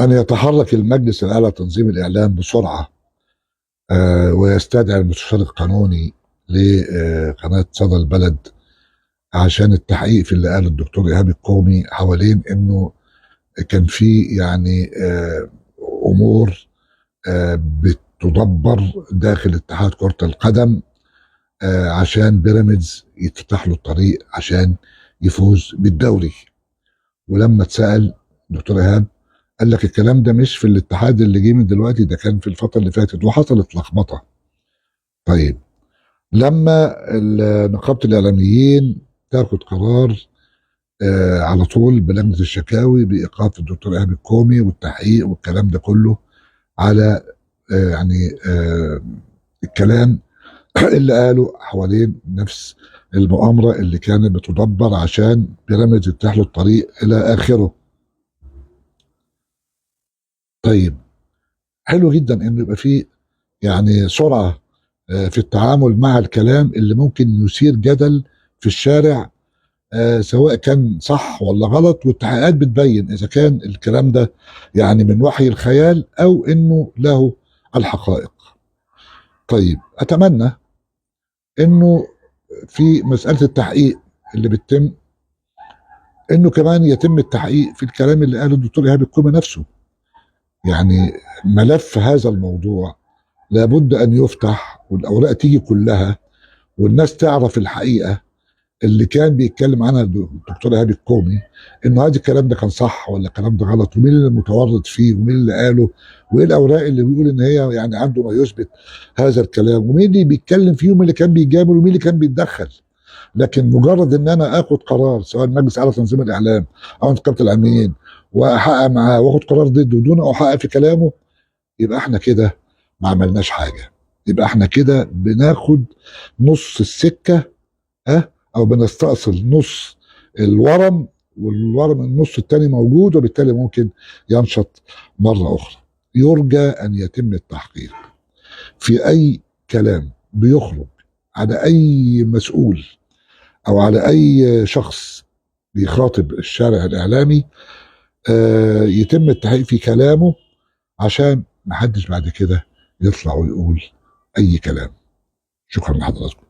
أن يتحرك المجلس الأعلى لتنظيم الإعلام بسرعة ويستدعي المستشار القانوني لقناة صدى البلد عشان التحقيق في اللي قاله الدكتور إيهاب الكومي حوالين إنه كان في يعني أمور بتدبر داخل اتحاد كرة القدم عشان بيراميدز يتفتح له الطريق عشان يفوز بالدوري. ولما اتسأل دكتور إيهاب قال لك الكلام ده مش في الاتحاد اللي جه من دلوقتي، ده كان في الفترة اللي فاتت وحصلت لخبطة. طيب لما نقابة الإعلاميين تاخد قرار على طول بلجنة الشكاوي بإيقاف الدكتور إيهاب الكومي والتحقيق والكلام ده كله على يعني الكلام اللي قاله حوالين نفس المؤامرة اللي كانت بتدبر عشان بيراميدز يفتح له الطريق إلى آخره. طيب حلو جدا إنه يبقى فيه يعني سرعة في التعامل مع الكلام اللي ممكن يثير جدل في الشارع، سواء كان صح ولا غلط، والتحقيقات بتبين إذا كان الكلام ده يعني من وحي الخيال أو إنه له الحقائق. طيب أتمنى إنه في مسألة التحقيق اللي بتتم إنه كمان يتم التحقيق في الكلام اللي قاله الدكتور إيهاب الكومي نفسه. يعني ملف هذا الموضوع لابد أن يفتح والأوراق تيجي كلها والناس تعرف الحقيقة اللي كان بيتكلم عنها الدكتور إيهاب الكومي، انه هذا الكلام ده كان صح ولا الكلام ده غلط، ومين اللي متورط فيه ومين اللي قاله، وايه الاوراق اللي بيقول ان هي يعني عنده ما يثبت هذا الكلام، ومين اللي بيتكلم فيه ومين اللي كان بيجامل ومين اللي كان بيتدخل. لكن مجرد ان انا اخد قرار سواء مجلس اعلى تنظيم الاعلام او نقابه الاعلاميين واحقق معاه واخد قرار ضده دون احقق في كلامه، يبقى احنا كده ما عملناش حاجه. يبقى احنا كده بناخد نص السكه او بنستأصل نص الورم، والورم النص التاني موجود وبالتالي ممكن ينشط مرة أخرى. يرجى أن يتم التحقيق في أي كلام بيخرج على أي مسؤول أو على أي شخص بيخاطب الشارع الإعلامي، يتم التحقيق في كلامه عشان محدش بعد كده يطلع ويقول أي كلام. شكرا لحضراتكم.